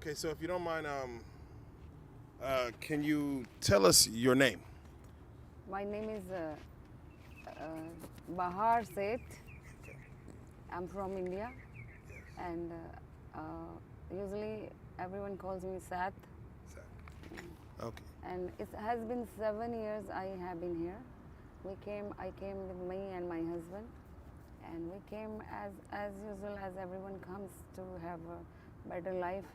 Okay, so if you don't mind, can you tell us your name? My name is Behar Sayt. I'm from India, and usually everyone calls me Sat. Okay. And it has been 7 years I have been here. I came with me and my husband, and we came as usual as everyone comes to have a better life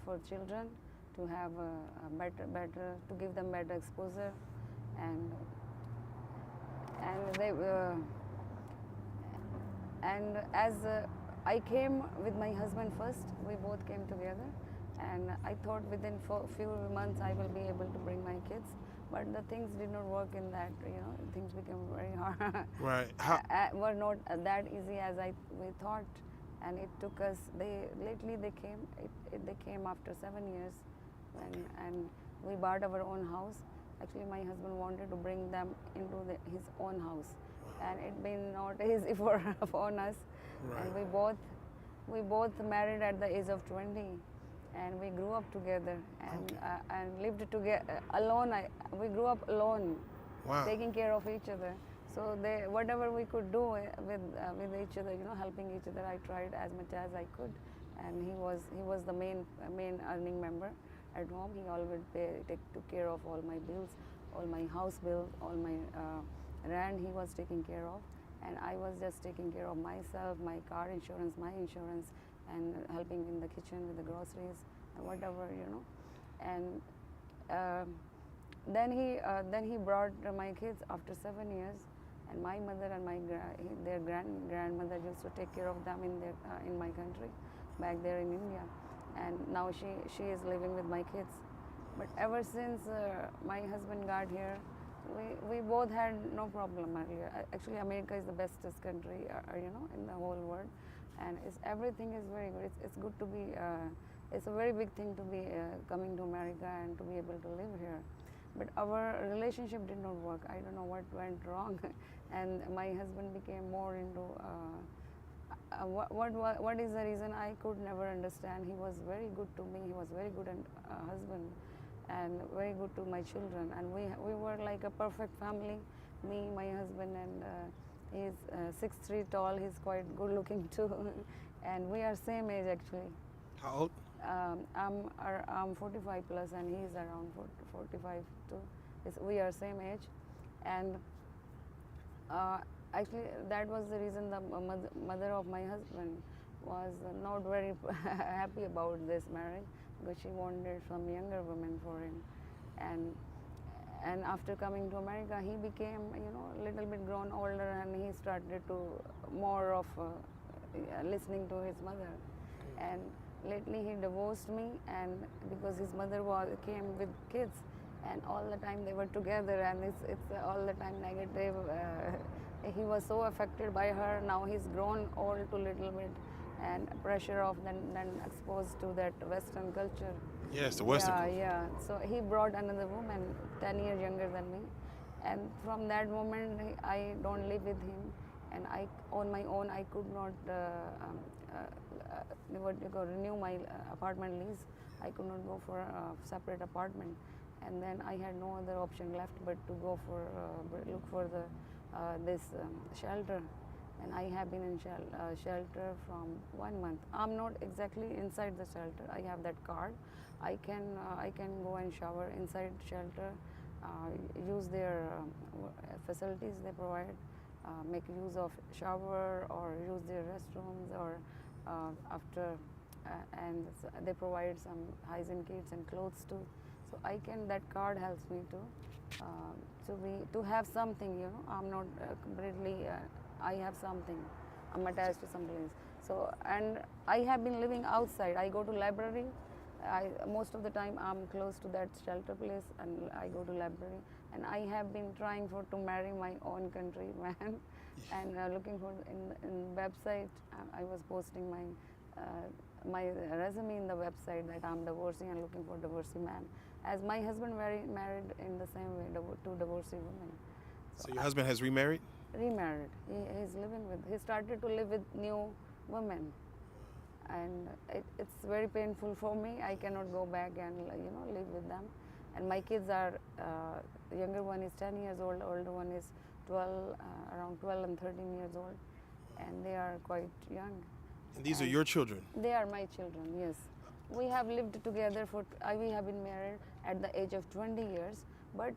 for children, to have a better to give them better exposure, and and they and as I came with my husband first, we both came together, and I thought within few months I will be able to bring my kids, but the things did not work in that. Things became very hard. Right. How? Were not that easy as we thought, and it took us. They came. They came after 7 years, and we bought our own house. Actually, my husband wanted to bring them into his own house, and it been not easy for us. Right. And we both married at the age of 20, and we grew up together and lived together alone. We grew up alone, Wow. taking care of each other. So whatever we could do with each other, helping each other, I tried as much as I could. And he was the main earning member at home. He always took care of all my bills, all my house bills, all my rent. He was taking care of, and I was just taking care of myself, my car insurance, my insurance, and helping in the kitchen with the groceries and whatever. And then he brought my kids after 7 years, and my mother and their grandmother used to take care of them in my country, back there in India, and now she is living with my kids. But ever since my husband got here, we both had no problem earlier. Actually, America is the bestest country, in the whole world, and everything is very good. It's good to be. It's a very big thing to be coming to America and to be able to live here. But our relationship did not work. I don't know what went wrong, and my husband became more into. What is the reason? I could never understand. He was very good to me. He was very good husband, and very good to my children. And we were like a perfect family. Me, my husband, and he's 6'3" tall. He's quite good looking too, and we are same age actually. How old? I'm 45 plus, and he's around 45 too. We are same age, and actually that was the reason the mother of my husband was not very happy about this marriage, because she wanted some younger woman for him, and after coming to America, he became a little bit grown older, and he started to more of listening to his mother, and lately he divorced me, and because his mother came with kids, and all the time they were together, and it's all the time negative. He was so affected by her. Now he's grown old to little bit, and pressure of then exposed to that Western culture. Yes, the Western Yeah, culture. yeah. So he brought another woman, 10 years younger than me, and from that moment I don't live with him, and I on my own I could not renew my apartment lease. I could not go for a separate apartment, and then I had no other option left but to go for look for this shelter, and I have been in shelter from 1 month. I'm not exactly inside the shelter. I have that card. I can go and shower inside shelter, use their facilities they provide, make use of shower or use their restrooms, or after and they provide some hygiene kits and clothes too. So that card helps me to have something. I'm not completely. I have something. I'm attached to some place. So, and I have been living outside. I go to library. Most of the time I'm close to that shelter place, and I go to library. And I have been trying to marry my own countryman, and looking for in website. I was posting my resume in the website that I'm divorcing and looking for divorcee man, as my husband married in the same way, two divorcee women. So your husband has remarried? Remarried. He started to live with new women. and it's very painful for me. I cannot go back and live with them. And my kids are, younger one is 10 years old, older one is 12, around 12 and 13 years old, and they are quite young. And these are your children? They are my children, yes. We have lived together we have been married at the age of 20 years, but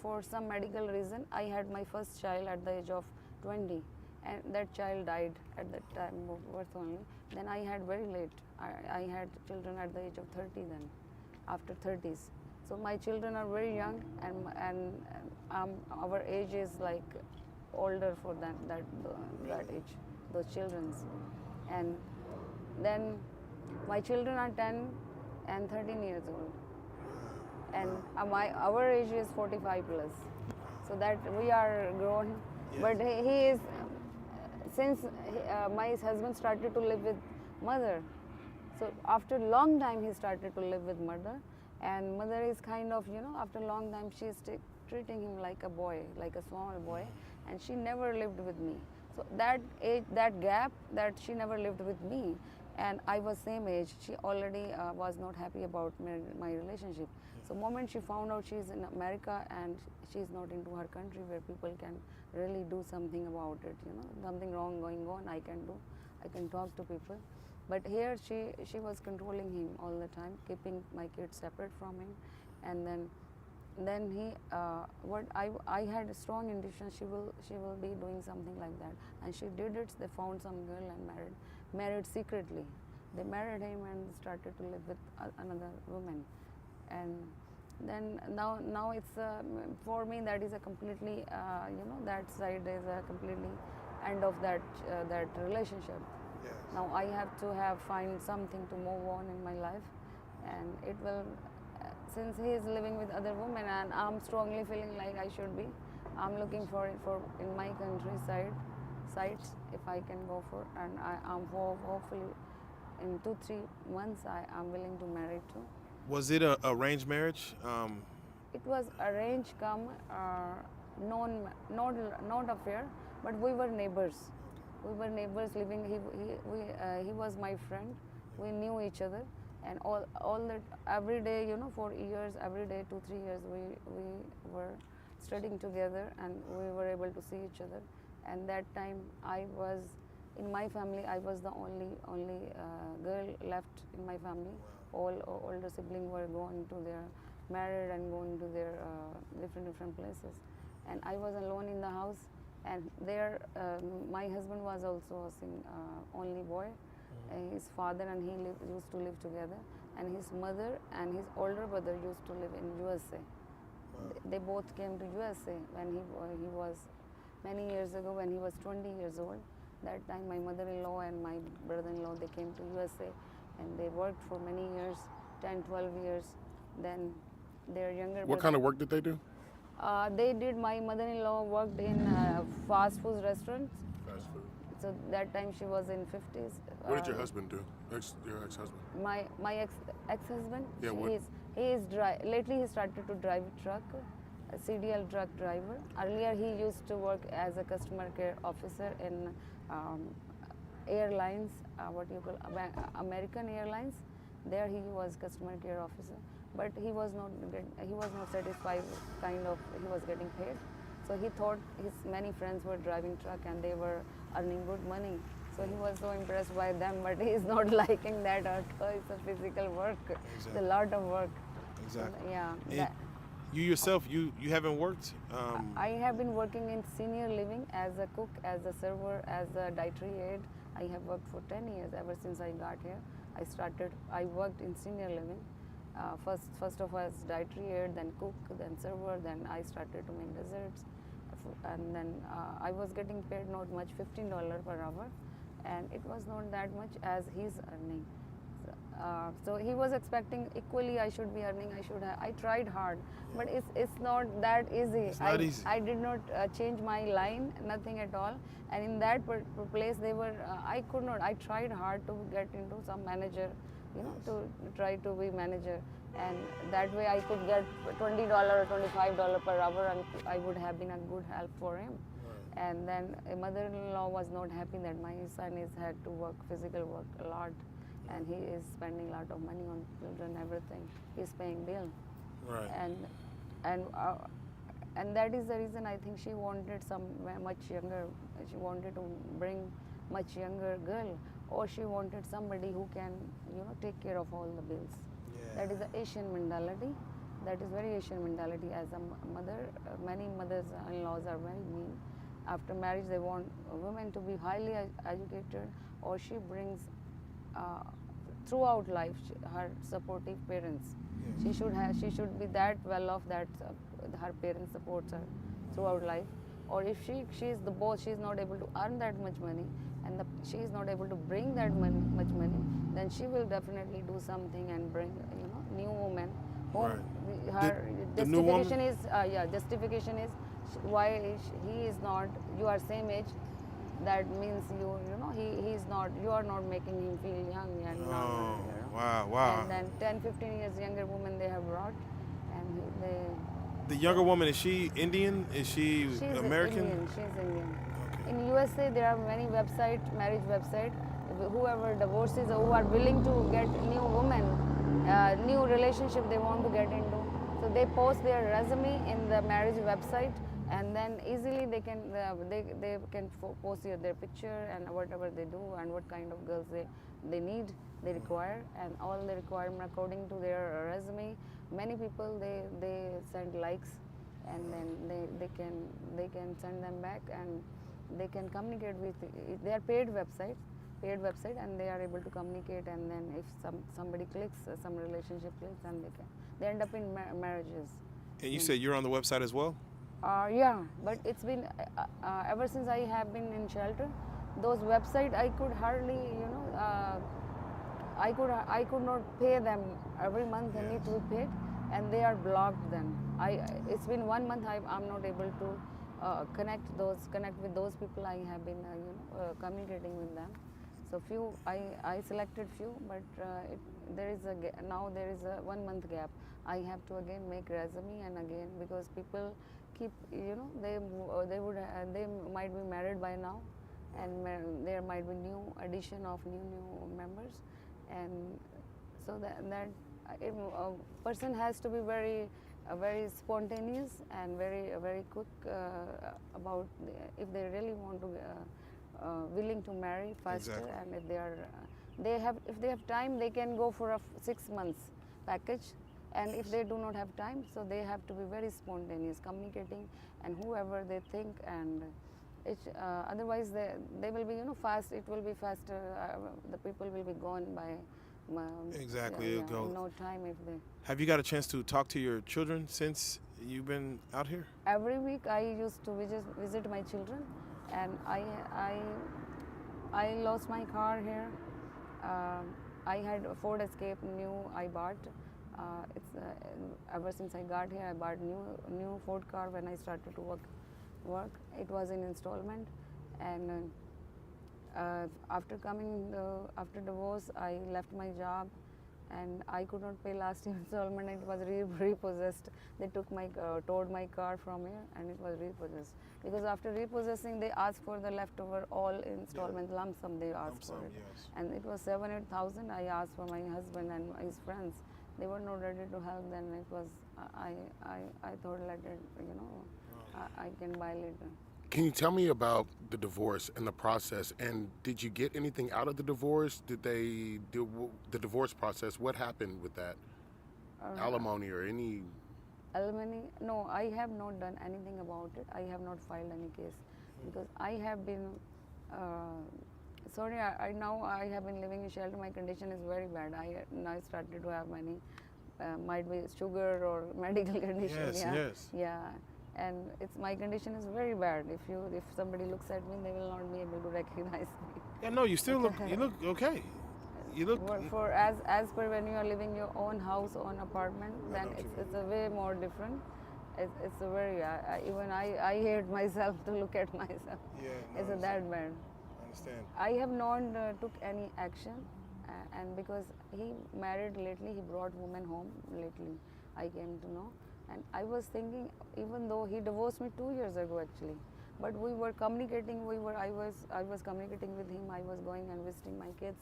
for some medical reason, I had my first child at the age of 20, and that child died at that time of birth only. Then I had very late. I had children at the age of 30 then, after 30s. So my children are very young, and our age is like older for that age, those children's. And then my children are 10 and 13 years old, and our age is 45 plus, so that we are grown. Yes. But he is, since my husband started to live with mother, so after a long time he started to live with mother, and mother is kind of, after a long time she is treating him like a boy, like a small boy, and she never lived with me. So that age, that gap, that she never lived with me, and I was same age, she already was not happy about my relationship. So moment she found out she's in America and she's not into her country where people can really do something about it, something wrong going on, I can talk to people. But here she was controlling him all the time, keeping my kids separate from him, and then he what I had a strong intuition she will be doing something like that, and she did it. They found some girl and married secretly. They married him and started to live with another woman, and then now it's for me that is a completely that side is a completely end of that relationship. Yes. Now I have to find something to move on in my life, and it will. Since he is living with other women, and I'm strongly feeling like I should be, I'm looking for it in my countryside sites if I can go for, and I'm hopefully in 2-3 months I'm willing to marry too. Was it a arranged marriage? It was arranged not affair, but we were neighbors. We were neighbors living. He was my friend. We knew each other. And all that every day, for years, every day, 2-3 years, we were studying together, and we were able to see each other. And that time, in my family, I was the only girl left in my family. All older siblings were going to their married and going to their different places, and I was alone in the house. And there, my husband was also a only boy. His father and he used to live together, and his mother and his older brother used to live in USA. Wow. They both came to USA when he was many years ago, when he was 20 years old. That time my mother-in-law and my brother-in-law, they came to USA, and they worked for many years, 10-12 years. Then their younger What kind of work did they do? My mother-in-law worked in fast food restaurants. Fast food. So that time she was in 50s. What did your husband do? Your ex-husband? My ex-husband? Yeah, what? Lately he started to drive a truck, a CDL truck driver. Earlier he used to work as a customer care officer in airlines, American Airlines. There he was customer care officer, but he was not satisfied kind of he was getting paid. So he thought his many friends were driving truck and they were earning good money. So he was so impressed by them, but he is not liking that at all. It's a physical work. Exactly. It's a lot of work. Exactly. So, yeah. And you yourself, you haven't worked? I have been working in senior living as a cook, as a server, as a dietary aide. I have worked for 10 years ever since I got here. I worked in senior living. First of all as dietary aide, then cook, then server, then I started to make desserts. And then I was getting paid not much, $15 per hour. And it was not that much as he's earning. So he was expecting equally I should be earning, I tried hard, but it's not that easy. It's not easy. I did not change my line, nothing at all. And in that place they were, I could not, I tried hard to get into some manager, to try to be manager. And that way I could get $20 or $25 per hour, and I would have been a good help for him. Right. And then a mother-in-law was not happy that my son had to work, physical work a lot. and he is spending a lot of money on children, everything. He's paying bill, Right. and and that is the reason I think she wanted some much younger. She wanted to bring much younger girl, or she wanted somebody who can take care of all the bills. Yeah. That is the Asian mentality. That is very Asian mentality. As a mother, many mothers-in-laws are very mean. After marriage, they want women to be highly educated, or she brings throughout life her supportive parents. Yes. She should be that well off that her parents supports her throughout life. Or if she is the boss, she is not able to earn that much money, and she is not able to bring that much money, then she will definitely do something and bring new woman. Whom Right. her The new woman? justification is justification is why he is not. You are same age. That means he is not. You are not making him feel young and Oh, not. wow. And then 10-15 years younger woman they have brought, and they. The younger woman, is she Indian? Is she She's American? Indian. She's Indian. Okay. In USA, there are many marriage website. Whoever divorces or who are willing to get new women, new relationship they want to get into. So they post their resume in the marriage website, and then easily they can post their picture and whatever they do and what kind of girls they need, they require, and all the requirement according to their resume. Many people they send likes, and then they can send them back, and they can communicate with. They are paid website, and they are able to communicate. And then if somebody clicks, some relationship clicks, then they end up in marriages. And you said you're on the website as well? Yeah, but it's been ever since I have been in shelter. Those website I could hardly, I could not pay them every month. They need to be paid, and they are blocked. Then it's been 1 month. I'm not able to connect with those people. I have been communicating with them. So I selected few, but now there is a 1 month gap. I have to again make resume, and again, because people keep they might be married by now, and there might be new addition of new members, and so that a person has to be very spontaneous and very quick about if they really want to willing to marry faster. Exactly. And if they have time, they can go for a 6 months package. And if they do not have time, so they have to be very spontaneous, communicating, and whoever they think, and otherwise they will be fast. It will be faster. The people will be gone by. Exactly. It'll go. No time if they. Have you got a chance to talk to your children since you've been out here? Every week I used to visit my children, and I lost my car here. I had a Ford Escape new I bought. It's ever since I got here, I bought new Ford car when I started to work. It was in installment, and after divorce, I left my job, and I could not pay last installment. It was repossessed. They towed my car from here, and it was repossessed. Because after repossessing, they asked for the leftover all installment lump sum. They asked for it, yes. and it was 7,000-8,000. I asked for my husband and his friends. They were not ready to help. Then it was I thought let it I can buy later. Can you tell me about the divorce and the process? And did you get anything out of the divorce? Did they do the divorce process? What happened with that? Alimony or any? Alimony? No, I have not done anything about it. I have not filed any case because I have been. Sorry, now I have been living in shelter. My condition is very bad. I now started to have many, might be sugar or medical condition. Yes. Yeah, and my condition is very bad. If somebody looks at me, they will not be able to recognize me. Yeah, no, you still look okay. You look. For as per when you are living your own house, own apartment, then it's a way more different. It's a very even I hate myself to look at myself. Yeah. It's that bad. Understand. I have not took any action, and because he married lately, he brought women home lately. I came to know, and I was thinking, even though he divorced me 2 years ago actually, but we were communicating. I was communicating with him. I was going and visiting my kids,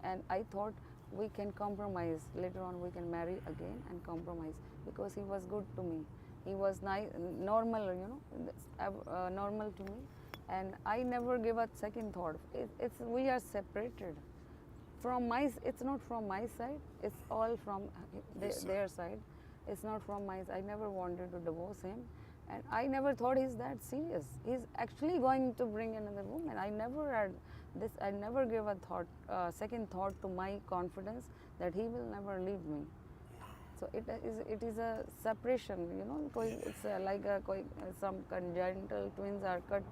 and I thought we can compromise. Later on, we can marry again and compromise, because he was good to me. He was nice, normal, normal to me, and I never give a second thought. We are separated. It's not from my side. It's all from their side. It's not from my side. I never wanted to divorce him, and I never thought he's that serious. He's actually going to bring another woman. I never had this. I never gave a second thought to my confidence that he will never leave me. So it is a separation, it's like some congenital twins are cut.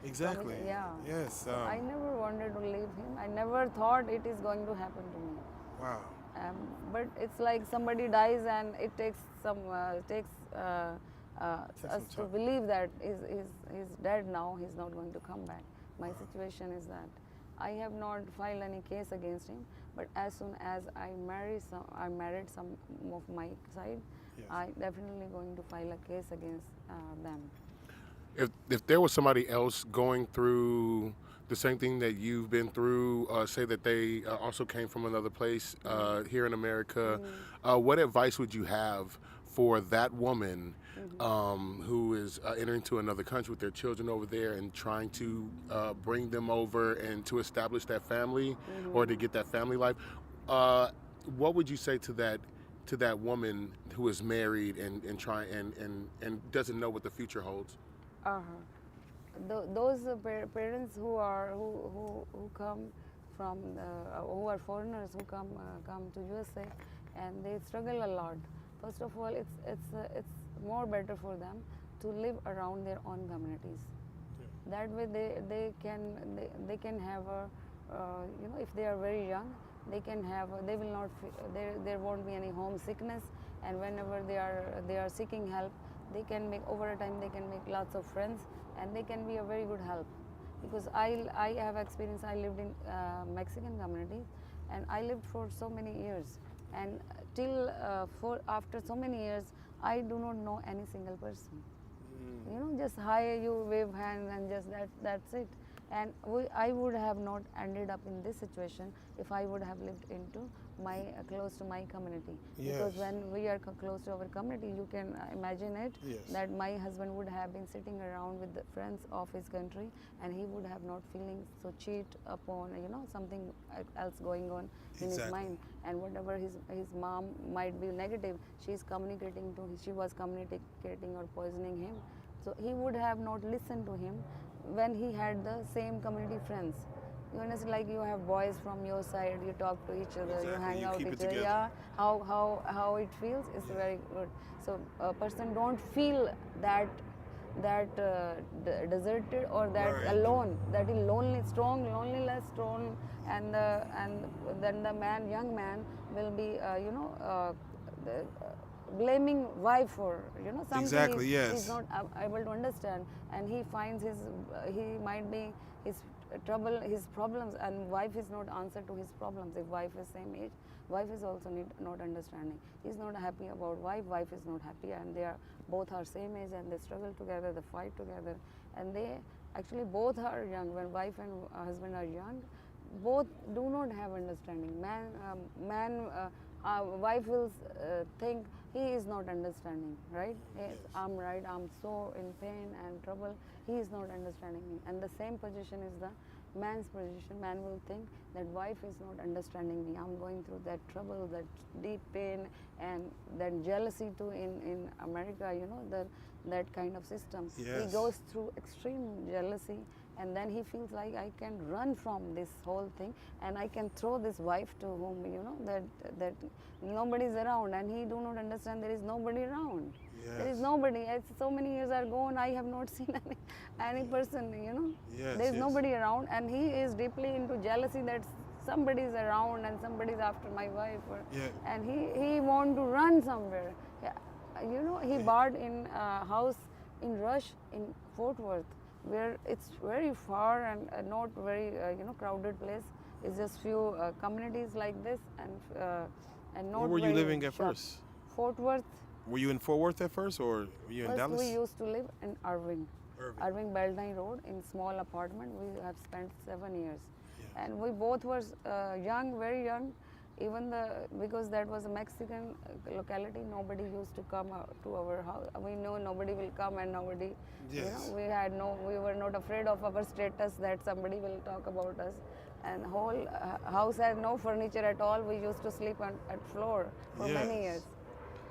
Exactly. Yeah. Yes. So I never wanted to leave him. I never thought it is going to happen to me. Wow. But it's like somebody dies and it takes us to believe that he's dead now, he's not going to come back. My situation is that I have not filed any case against him, but as soon as I married some of my side, Yes. I definitely going to file a case against them. If there was somebody else going through the same thing that you've been through, say that they also came from another place here in America, what advice would you have for that woman who is entering to another country with their children over there and trying to bring them over and to establish that family or to get that family life? What would you say to that woman who is married and trying and doesn't know what the future holds? Those parents who come from who are foreigners who come to USA, and they struggle a lot. First of all, it's more better for them to live around their own communities. That way they can have if they are very young, they will not there won't be any homesickness, and whenever they are seeking help, they can make over a time, they can make lots of friends, and they can be a very good help. Because I have experience. I lived in Mexican community, and I lived for so many years, and till after so many years, I do not know any single person. Just hi, you wave hands, and just that's it. And I would have not ended up in this situation if I would have lived into close to my community. Because Yes. when we are close to our community, you can imagine it, Yes. that my husband would have been sitting around with the friends of his country, and he would have not feeling so cheat upon something else going on in his Exactly. mind. And whatever his mom might be negative, she was communicating or poisoning him. So he would have not listened to him when he had the same community friends. You understand, like you have boys from your side, you talk to each other, you Exactly, hang you out keep each it other. together. Yeah, how it feels is very good. So a person don't feel that deserted or that Right. alone, that is loneliness strong, and then the young man will be blaming wife for something Exactly, he's yes. not able to understand, and he finds he might be his trouble, his problems, and wife is not answer to his problems. If wife is same age, wife is also not understanding. He's not happy about wife is not happy, and they are both are same age, and they struggle together, they fight together, and they actually both are young. When wife and husband are young, both do not have understanding. Wife will think he is not understanding, right? Yes, I'm right, I'm so in pain and trouble, he is not understanding me. And the same position is the man's position. Man will think that wife is not understanding me, I'm going through that trouble, that deep pain, and that jealousy too in America, that kind of system. Yes. He goes through extreme jealousy, and then he feels like I can run from this whole thing, and I can throw this wife to whom that nobody's around, and he do not understand there is nobody around. There is Yes. nobody. So many years are gone, I have not seen any person. Yes, There is yes. nobody around, and he is deeply into jealousy that somebody is around and somebody is after my wife, Yeah. and he want to run somewhere. Yeah, he bought in a house in Rush in Fort Worth, where it's very far and not very crowded place. It's just few communities like this, and not Where were you very living at sharp. first? Fort Worth. Were you in Fort Worth at first, or were you in First, Dallas? we used to live in Irving. Irving. Beltline Road, in small apartment. We have spent 7 years, and we both were young, very young, Even because that was a Mexican locality, nobody used to come to our house. We know nobody will come, and nobody, Yes. we were not afraid of our status that somebody will talk about us. And whole house had no furniture at all. We used to sleep at floor for many years,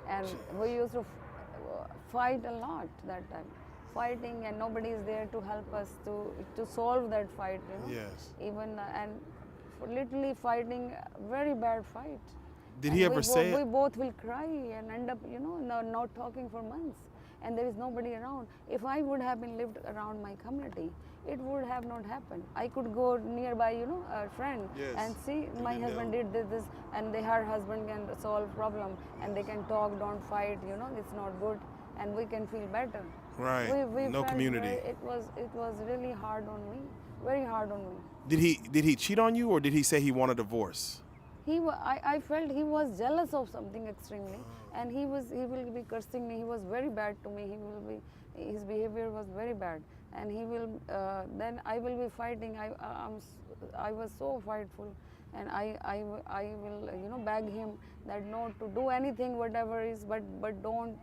Yes. and we used to fight a lot that time, fighting, and nobody is there to help us to solve that fight. Yes. Even and literally fighting very bad fight. Did And he ever say we it? both will cry and end up, not talking for months. And there is nobody around. If I would have been lived around my community, it would have not happened. I could go nearby, a friend, Yes. and see my can husband help. did this, and her husband can solve problem, and they can talk, don't fight. It's not good, and we can feel better. Right. We No felt community. it was really hard on me, very hard on me. Did he cheat on you, or did he say he wanted a divorce? I felt he was jealous of something extremely, and he will be cursing me. He was very bad to me. His behavior was very bad, and he will then I will be fighting. I was so fightful, and I will beg him that not to do anything whatever is, but don't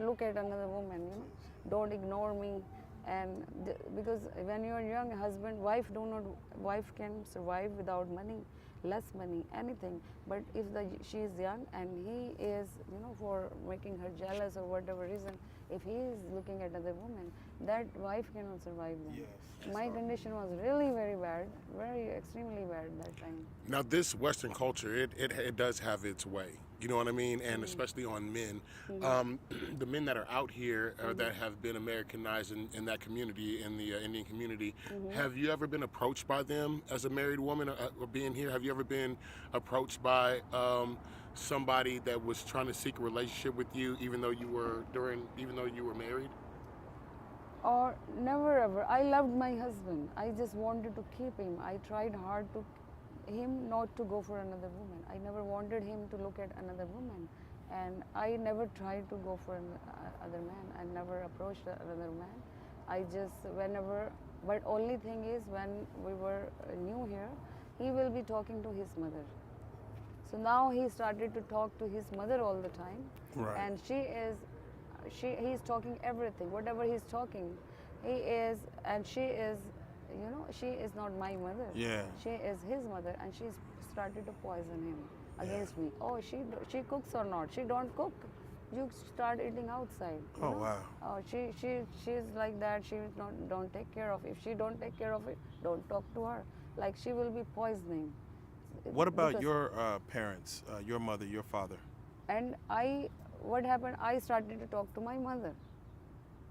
look at another woman. Don't ignore me. And because when you are young, wife can survive without money, less money, anything. But if she is young and he is, for making her jealous or whatever reason, if he is looking at other women, that wife cannot survive then. Yes. My condition was really very bad, very extremely bad that time. Now, this Western culture, it does have its way. You know what I mean? And especially on men. The men that are out here that have been Americanized in that community, in the Indian community, have you ever been approached by them as a married woman or being here? Have you ever been approached by somebody that was trying to seek a relationship with you, even though you were married? Or never ever. I loved my husband. I just wanted to keep him. I tried hard to him not to go for another woman. I never wanted him to look at another woman, and I never tried to go for another man. I never approached another man. I just but only thing is when we were new here, he will be talking to his mother. So now he started to talk to his mother all the time, Right. and he's talking everything, whatever he's talking, she is not my mother. Yeah. She is his mother, and she started to poison him against me. Oh, she cooks or not? She don't cook. You start eating outside. Oh, wow. Oh, she's like that. She don't take care of it. If she don't take care of it, don't talk to her. Like she will be poisoning. What about Because- your parents, your mother, your father? And what happened? I started to talk to my mother.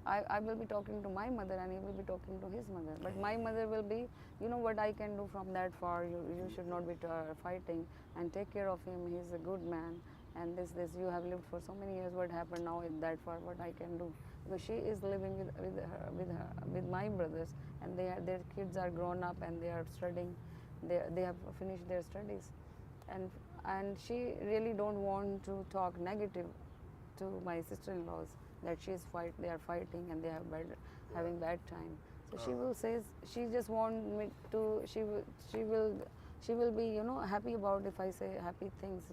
I will be talking to my mother, and he will be talking to his mother. But my mother will be, what I can do from that far. You should not be fighting, and take care of him. He's a good man, and this you have lived for so many years. What happened now in that far? What I can do? Because she is living with my brothers, and their kids are grown up and they are studying. They have finished their studies, and she really don't want to talk negative to my sister-in-laws that they are fighting and they have having bad time. So she will say, she just want me to, she will be, happy about if I say happy things,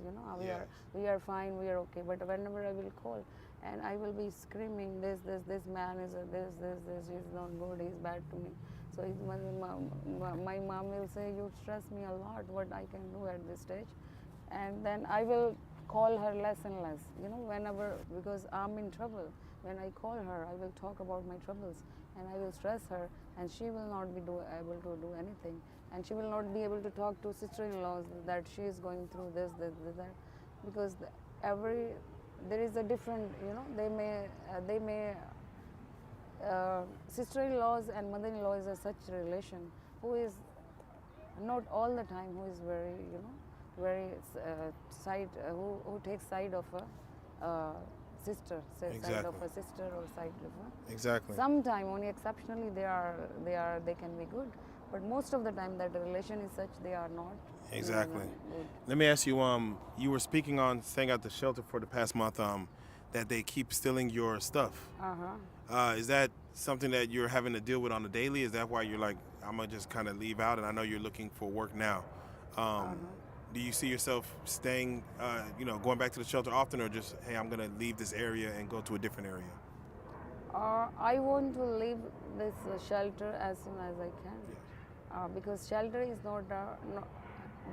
Yes. we are fine, we are okay. But whenever I will call and I will be screaming, this man is this, he's not good, he's bad to me. So my mom will say, you stress me a lot, what I can do at this stage. And then I will call her less and less, whenever, because I'm in trouble. When I call her, I will talk about my troubles, and I will stress her, and she will not be able to do anything, and she will not be able to talk to sister-in-laws that she is going through this, that, because there is a different, they may sister-in-laws and mother-in-law is a such relation who is not all the time, who is very who takes side of a sister, side Exactly. of a sister or side of a. Exactly. Sometime, only exceptionally, they can be good, but most of the time that the relation is such they are not. Exactly. Good. Let me ask you. You were speaking on staying at the shelter for the past month. That they keep stealing your stuff. Is that something that you're having to deal with on a daily? Is that why you're like, I'm gonna just kind of leave out? And I know you're looking for work now. do you see yourself staying, going back to the shelter often, or just, hey, I'm gonna leave this area and go to a different area? I want to leave this shelter as soon as I can, because shelter is not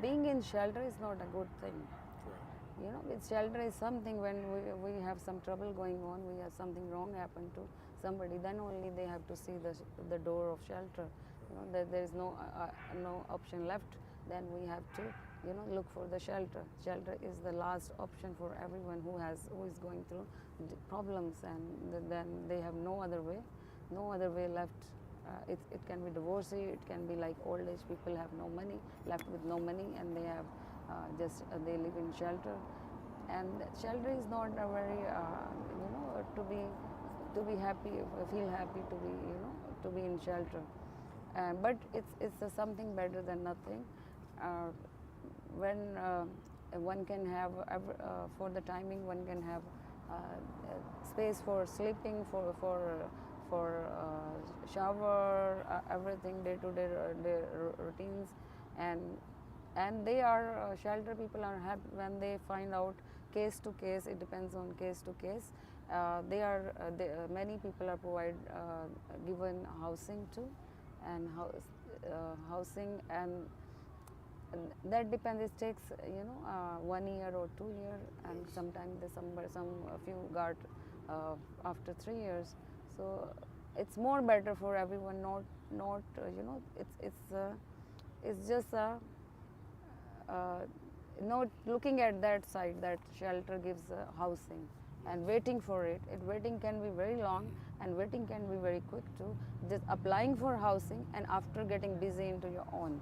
being in shelter is not a good thing. With shelter is something when we have some trouble going on, we have something wrong happen to somebody, then only they have to see the door of shelter. That there is no option left, then we have to look for the shelter. Shelter is the last option for everyone who is going through problems, and then they have no other way left. It can be divorcee, it can be like old age people have no money, left with no money, and they have they live in shelter. And shelter is not a very to be happy, feel happy to be in shelter. But it's something better than nothing. When one can have for the timing, one can have space for sleeping, for shower, everything, day-to-day routines, and they are shelter people are happy when they find out case to case. It depends on case to case. Many people are given housing too, and housing, and that depends. It takes 1 year or 2 years, and sometimes some few got after 3 years. So it's more better for everyone. Not it's just not looking at that side, that shelter gives housing, and waiting for it. Waiting can be very long, and waiting can be very quick too. Just applying for housing, and after getting busy into your own,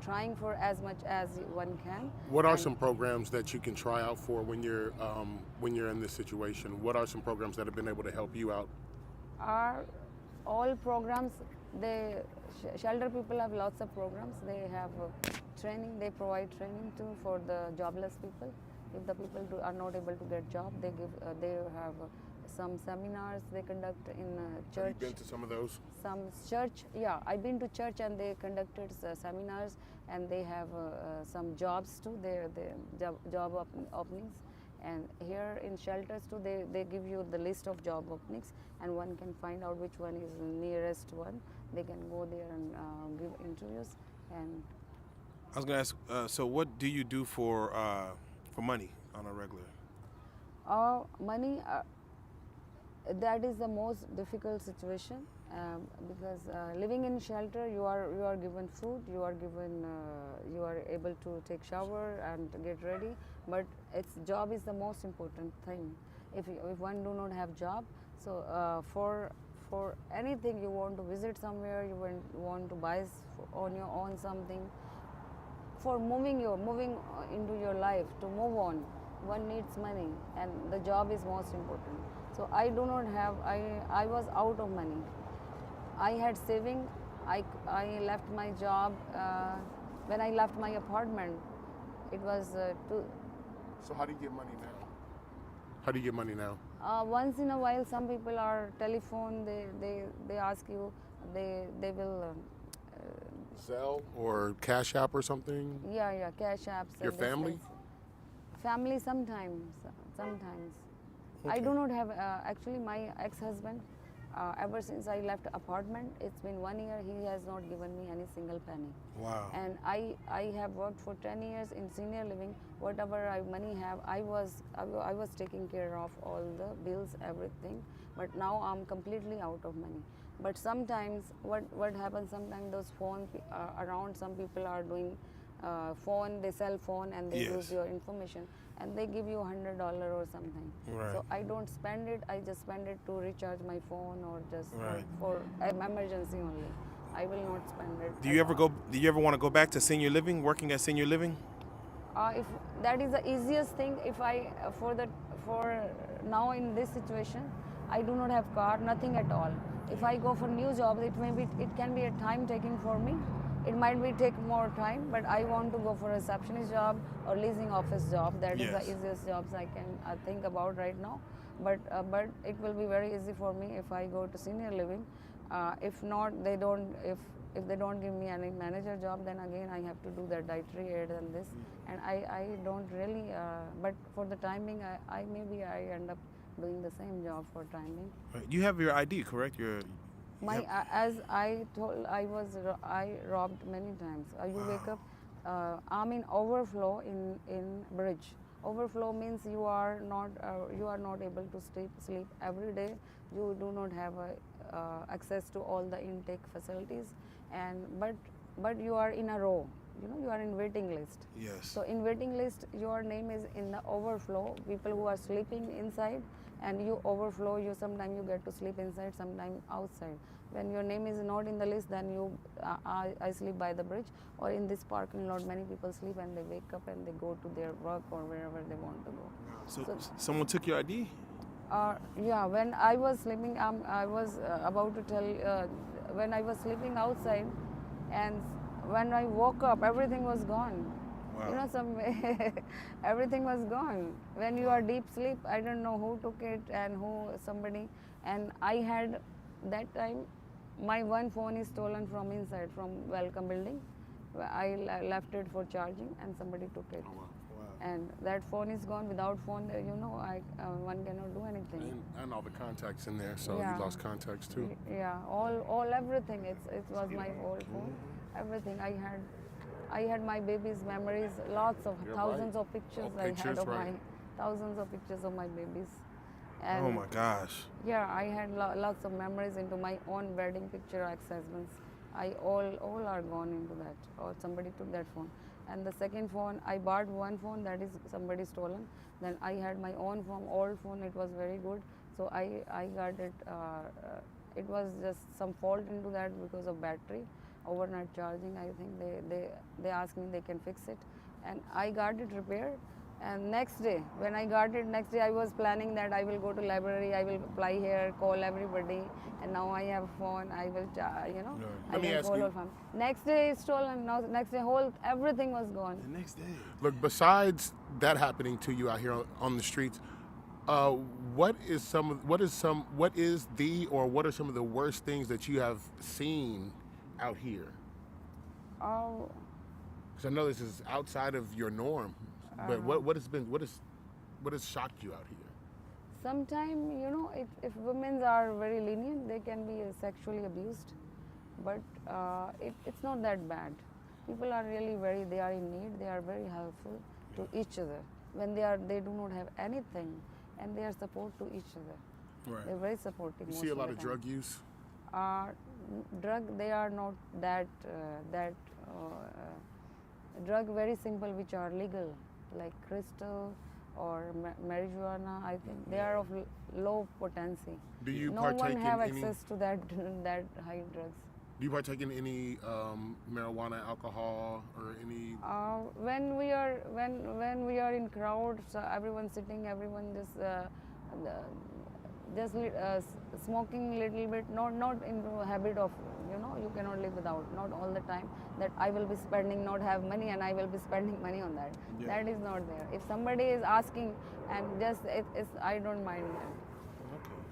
trying for as much as one can. What are some programs that you can try out for when you're in this situation? What are some programs that have been able to help you out? Are all programs, shelter people have lots of programs. They have training, they provide training too for the jobless people. If the people are not able to get job, they have some seminars they conduct in church. Have you been to some of those? Some church, yeah, I've been to church, and they conducted seminars, and they have some jobs too. They job openings, and here in shelters too, they give you the list of job openings, and one can find out which one is the nearest one. They can go there and give interviews. And I was gonna ask, so what do you do for money on a regular? Money, that is the most difficult situation, because living in shelter, you are given food, you are able to take shower and to get ready, but job is the most important thing. If one do not have job, so for anything, you want to visit somewhere, you want to buy on your own something, for moving into your life, to move on, one needs money, and the job is most important. So I do not have, I was out of money. I had saving. I left my job. When I left my apartment, it was So how do you get money now? How do you get money now? Once in a while, some people are telephone, they ask you, they will Sell or Cash App or something? Yeah, cash apps. Your family? Family sometimes. I do not have, actually my ex-husband, ever since I left apartment, it's been 1 year, he has not given me any single penny. Wow. And I have worked for 10 years in senior living. Whatever money have, I was taking care of all the bills, everything. But now I'm completely out of money. But sometimes what happens, sometimes those phone around, some people are doing phone, they sell phone, and they use your information, and they give you $100 or something. Right. So I don't spend it, I just spend it to recharge my phone, or just for emergency only. I will not spend it. Do you ever want to go back to senior living, working at senior living? If that is the easiest thing, if I for now in this situation, I do not have car, nothing at all. If I go for new jobs, it can be a time taking for me. It might take more time, but I want to go for a receptionist job or leasing office job. That is the easiest jobs I can think about right now. But it will be very easy for me if I go to senior living. If not, they don't. if they don't give me any manager job, then again I have to do that dietary aid and this. And I don't really, but for the timing, I maybe I end up doing the same job for timing. Right. You have your ID, correct? My as I told, I robbed many times. You wake up, I'm in overflow in bridge. Overflow means you are not able to sleep every day. You do not have access to all the intake facilities, and but you are in a row. You are in waiting list. Yes. So in waiting list, your name is in the overflow. People who are sleeping inside, and you overflow. You sometimes you get to sleep inside, sometimes outside. When your name is not in the list, then I sleep by the bridge or in this parking lot. Many people sleep and they wake up and they go to their work or wherever they want to go. So someone took your ID? Yeah, when I was sleeping, I was about to tell, when I was sleeping outside, and when I woke up, everything was gone. Wow. Everything was gone. When you are deep sleep, I don't know who took it and somebody, and I had, that time, my one phone is stolen from inside, from Welcome building. I left it for charging and somebody took it. Oh, wow. And that phone is gone. Without phone, one cannot do anything. And all the contacts in there, so Yeah. you lost contacts too. Yeah, all everything. It was my old phone. Everything I had my baby's memories, lots of You're thousands right. of pictures Of I had pictures, of right. thousands of pictures of my babies. And Oh my gosh. yeah, I had lots of memories into my own wedding picture, ex-husbands. All are gone into that, or somebody took that phone. And the second phone, I bought one phone that is somebody stolen. Then I had my own phone, old phone. It was very good, so I got it. It was just some fault into that because of battery, overnight charging. I think they asked me they can fix it, and I got it repaired. And next day, when I got it, next day I was planning that I will go to library, I will apply here, call everybody, and now I have a phone, I will, I Let me can ask call you- all family. Next day it's stolen, now next day everything was gone. The next day. Look, besides that happening to you out here on the streets, what are some of the worst things that you have seen out here? Oh, Because I know this is outside of your norm, but what has shocked you out here? sometimes, if women are very lenient, they can be sexually abused, but it's not that bad. People are really they are in need, they are very helpful to each other. When they do not have anything, and they are support to each other. Right. They're very supportive. You most see a lot the of time. drug use? Drug, they are not that drug very simple, which are legal, like crystal or marijuana. I think they are of low potency. Do you No partake one have in any? access to that that high drugs. Do you partake in any marijuana, alcohol, or any? When we are in crowds, everyone sitting, everyone just smoking little bit, not into a habit of, you cannot live without, not all the time, that I will be spending, not have money and I will be spending money on that. Yeah. That is not there. If somebody is asking and just, it's, I don't mind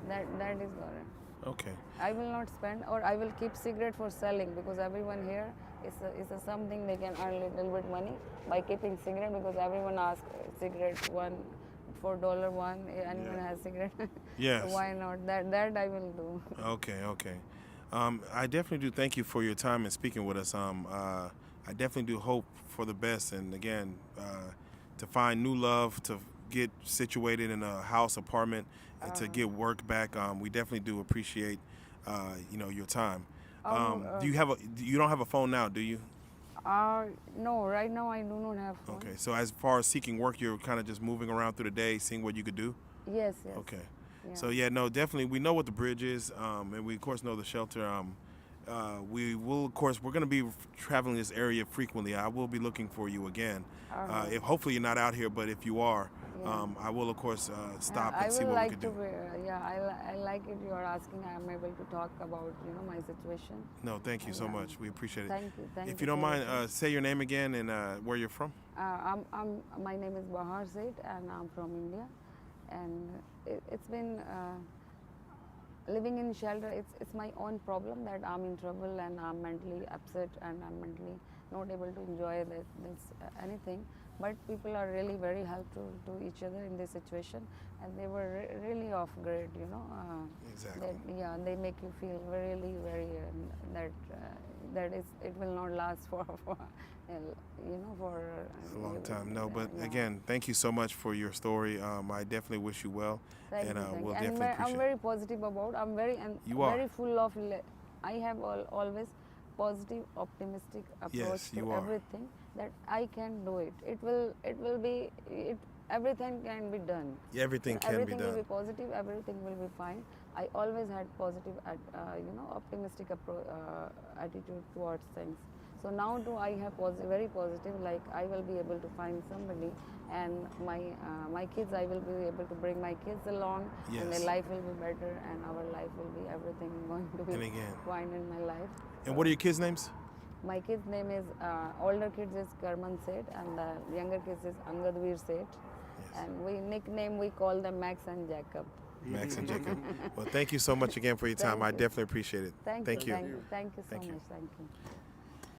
that. That is not it. Okay. I will not spend, or I will keep cigarette for selling, because everyone here is a something they can earn little bit money by keeping cigarette, because everyone asks cigarette for $1, anyone has cigarette. Yes. So why not? That I will do. Okay. I definitely do thank you for your time and speaking with us. I definitely do hope for the best, and again, to find new love, to get situated in a house, apartment, and to get work back. We definitely do appreciate, your time. You don't have a phone now, do you? No, right now I do not have phone. Okay. So as far as seeking work, you're kind of just moving around through the day, seeing what you could do. Yes. Okay. Yeah. So no, definitely we know what the bridge is, and we of course know the shelter. We will, of course, we're going to be traveling this area frequently. I will be looking for you again. If hopefully you're not out here, but if you are, I will of course stop and see what we can do. I like it. You are asking. I am able to talk about my situation. No, thank you so much. We appreciate it. Thank you. If you don't mind, say your name again and where you're from. My name is Behar Sayt, and I'm from India. And it's been living in shelter, it's my own problem that I'm in trouble and I'm mentally upset and I'm mentally not able to enjoy this anything. But people are really very helpful to each other in this situation, and they were really off grid, you know. Exactly. Yeah, they make you feel really very that that is it will not last for you know, for A long time. No, but yeah. again, thank you so much for your story. I definitely wish you well, Thank and you, thank we'll you. definitely I'm appreciate very it. positive about. I'm very and You are. very full of. I have always positive, optimistic approach Yes, to you are. everything. That I can do it. It will be it. Everything can be done. Everything can be Everything will done. be positive. Everything will be fine. I always had positive, you know, optimistic attitude towards things. So now too, I have very positive. Like I will be able to find somebody, and my kids, I will be able to bring my kids along, and their Yes. life will be better, and our life will be everything going to And be again. fine in my life. And what are your kids' names? My kid's name is older kids is Karman Sayt, and the younger kids is Angadveer Sayt, and we call them Max and Jacob. Max and Jacob. Well, thank you so much again for your time. Thank I you. definitely appreciate it. Thank you. Thank you. Thank you so Thank you. much. Thank you.